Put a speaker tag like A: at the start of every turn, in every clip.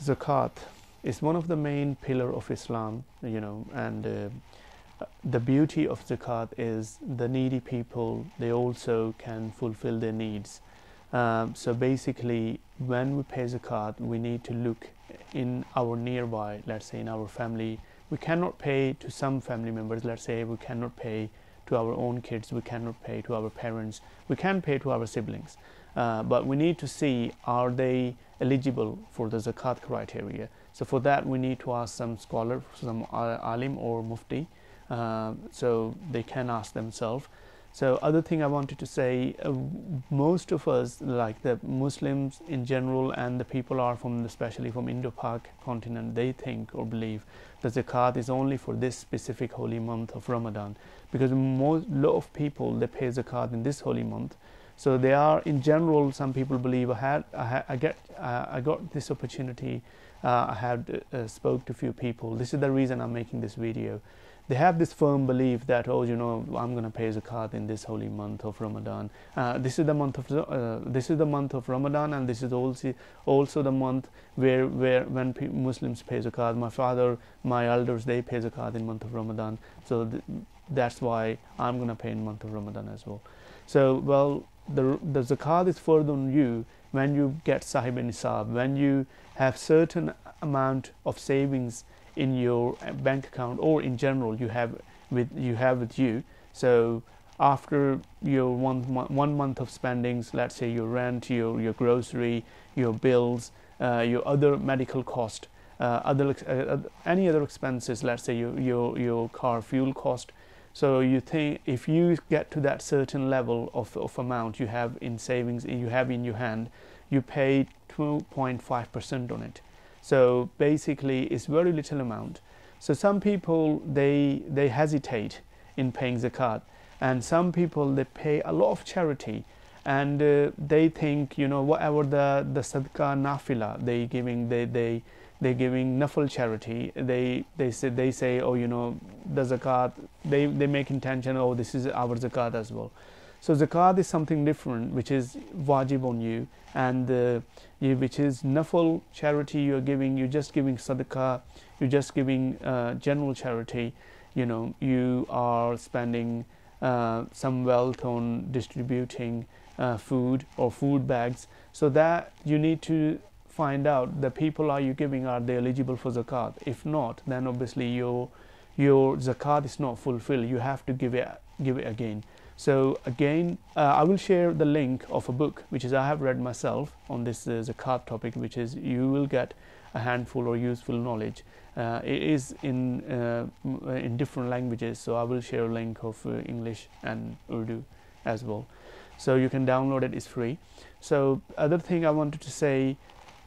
A: zakat is one of the main pillar of Islam, and the beauty of zakat is the needy people, they also can fulfill their needs. So basically, when we pay zakat, we need to look in our nearby, let's say in our family. We cannot pay to some family members, let's say we cannot pay to our own kids, we cannot pay to our parents, we can pay to our siblings. But we need to see, are they eligible for the zakat criteria? So for that, we need to ask some scholar, some alim or mufti, so they can ask themselves. So other thing I wanted to say, most of us, like the Muslims in general and the people are from, especially from Indo-Pak continent, they think or believe that zakat is only for this specific holy month of Ramadan, because lot of people, they pay zakat in this holy month. So they are, in general, some people believe I got this opportunity. I had spoke to a few people. This is the reason I'm making this video. They have this firm belief that, oh, I'm going to pay zakat in this holy month of Ramadan. This is the month of Ramadan, and this is also the month where when Muslims pay zakat. My father, my elders, they pay zakat in month of Ramadan. So that's why I'm going to pay in month of Ramadan as well. So, well, the zakat is further on you when you get sahib nisab, when you have certain amount of savings in your bank account, or in general you have with you. So after your one month of spendings, let's say your rent, your grocery, your bills, your other medical cost, any other expenses, let's say your car fuel cost. So you think if you get to that certain level of amount you have in savings, you have in your hand, you pay 2.5% on it. So basically it's very little amount. So some people, they hesitate in paying zakat, and some people, they pay a lot of charity, and they think, whatever the sadaqah nafila they giving nafil charity, they say, oh, the zakat, they make intention, oh, this is our zakat as well. So zakat is something different, which is wajib on you, and which is nafil charity. You're just giving sadaqah, you're just giving general charity. You are spending some wealth on distributing food or food bags. So that you need to find out the people are you giving, are they eligible for zakat? If not, then obviously your zakat is not fulfilled. You have to give it again. So again, I will share the link of a book which is I have read myself on this zakat topic, which is you will get a handful or useful knowledge. It is in different languages, so I will share a link of English and Urdu as well. So you can download it, it's free. So other thing I wanted to say,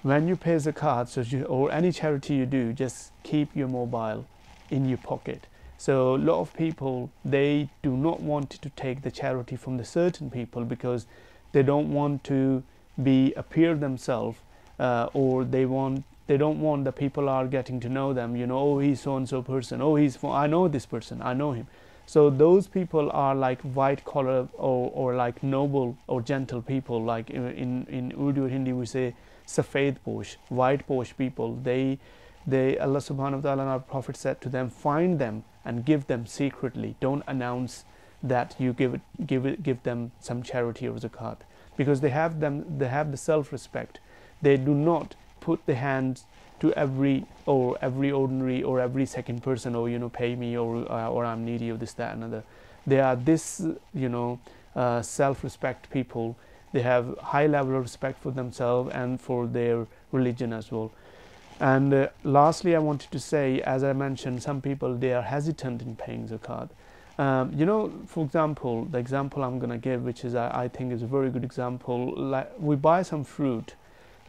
A: when you pay zakat, or any charity you do, just keep your mobile in your pocket. So a lot of people, they do not want to take the charity from the certain people because they don't want to appear themselves, or they don't want the people are getting to know them. Oh, he's so and so person. Oh, I know this person. I know him. So those people are like white collar or like noble or gentle people. Like in Urdu or Hindi we say safed posh, white posh people. They Allah subhanahu wa ta'ala and our Prophet said to them, find them and give them secretly. Don't announce that you give them some charity or zakat, because they have the self-respect. They do not put the hands to every ordinary or every second person, or pay me, or I'm needy, or this, that, another. They are this self-respect people. They have high level of respect for themselves and for their religion as well. And lastly, I wanted to say, as I mentioned, some people, they are hesitant in paying zakat. For example, the example I'm going to give, which is I think is a very good example. Like we buy some fruit.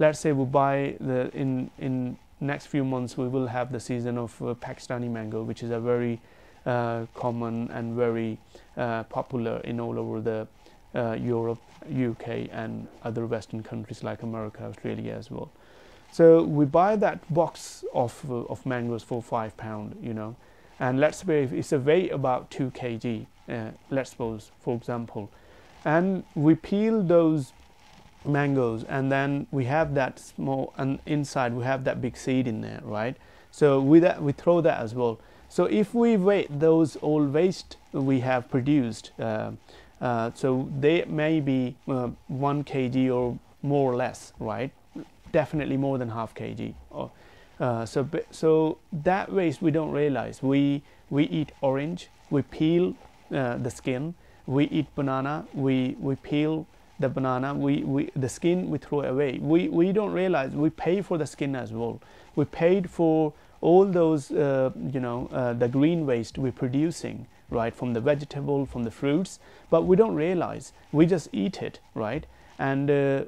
A: Let's say we buy in next few months we will have the season of Pakistani mango, which is a very common and very popular in all over the Europe, UK, and other Western countries like America, Australia as well. So we buy that box of mangoes for £5, and let's say it's a weight about 2 kg, let's suppose, for example, and we peel those mangoes, and then we have that small, and inside we have that big seed in there, right? So with that we throw that as well. So if we weigh those all waste we have produced, so they may be 1 kg or more or less, right? Definitely more than half kg. So that waste we don't realize. We eat orange, we peel the skin, we eat banana, we peel the banana, the skin we throw away. We don't realize we pay for the skin as well. We paid for all those the green waste we're producing, right, from the vegetable, from the fruits, but we don't realize. We just eat it, right? And the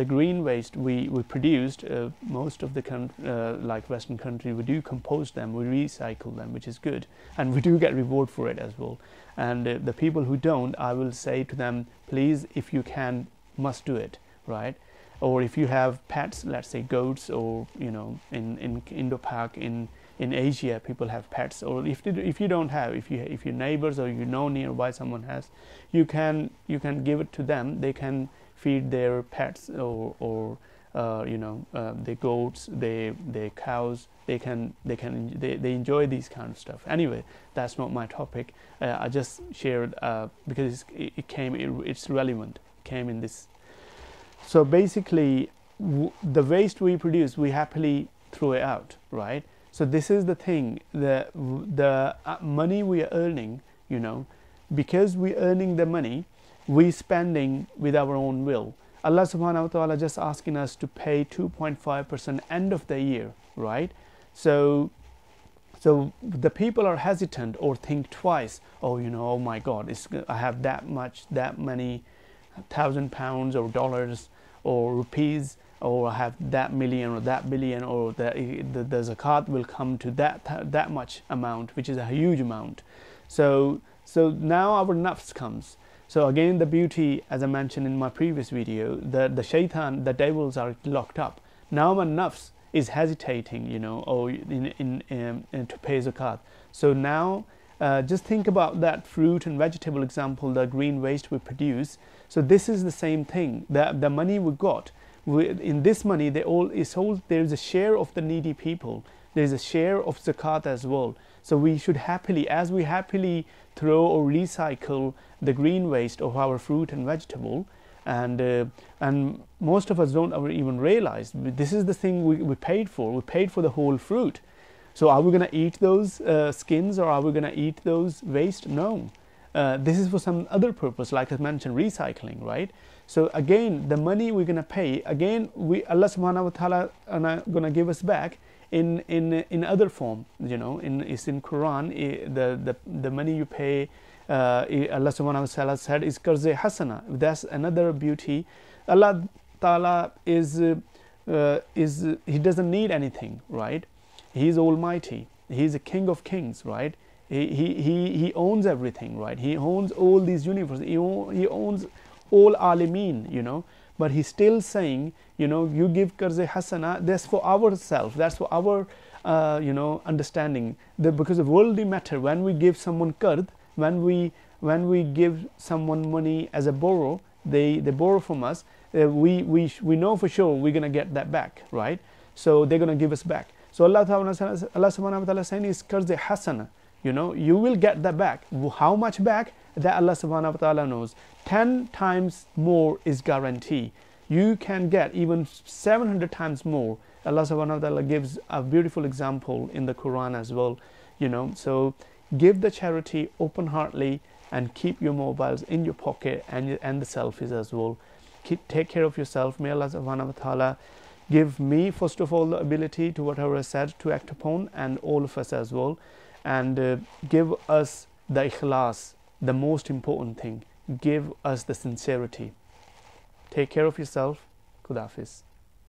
A: green waste we produced, most of the like Western country, we do compost them, we recycle them, which is good, and we do get reward for it as well. And the people who don't, I will say to them, please, if you can, must do it, right? Or if you have pets, let's say goats, or in Indo-Pak, in Asia, people have pets. Or if you don't have, if your neighbors or nearby someone has, you can give it to them. They can feed their pets or the goats, their cows. They enjoy these kind of stuff. Anyway, that's not my topic. I just shared because it's relevant. It came in this. So basically, the waste we produce, we happily throw it out, right? So this is the thing, the money we are earning, because we're earning the money, we're spending with our own will. Allah subhanahu wa ta'ala just asking us to pay 2.5% end of the year, right? So the people are hesitant or think twice. Oh my God, I have that many £1,000 or dollars or rupees, or I have that million or that billion, or the zakat will come to that much amount, which is a huge amount. So now our nafs comes. So again, the beauty, as I mentioned in my previous video, the shaitan, the devils are locked up. Now my nafs is hesitating, to pay zakat. So now just think about that fruit and vegetable example, the green waste we produce. So this is the same thing. The money we got, in this money, there's a share of the needy people. There's a share of zakat as well. So we should as we happily throw or recycle the green waste of our fruit and vegetable, and most of us don't ever even realize this is the thing we paid for. We paid for the whole fruit. So are we going to eat those skins, or are we going to eat those waste? No. This is for some other purpose, like I mentioned, recycling, right? So again, the money we're going to pay, again, Allah subhanahu wa ta'ala are going to give us back in other form. It's in Quran, the money you pay, Allah subhanahu wa ta'ala said, is qarz hasana. That's another beauty. Allah ta'ala he doesn't need anything, right? He is almighty. He is a king of kings, right? He owns everything, right? He owns all these universes. He owns all alimeen, but he's still saying, you give qarz hasana, that's for ourselves, that's for our understanding. Because of worldly matter, when we give someone qard, when we give someone money as a borrow, they borrow from us, we know for sure we're going to get that back, right? So they're going to give us back. So Allah subhanahu wa ta'ala saying is qarz hasana, you will get that back. How much back? That Allah subhanahu wa ta'ala knows. 10 times more is guarantee. You can get even 700 times more. Allah subhanahu wa ta'ala gives a beautiful example in the Quran as well. So give the charity open-heartedly and keep your mobiles in your pocket and the selfies as well. Take care of yourself. May Allah subhanahu wa ta'ala give me, first of all, the ability to whatever I said to act upon, and all of us as well. And give us the ikhlas, the most important thing. Give us the sincerity. Take care of yourself. Khuda Hafiz.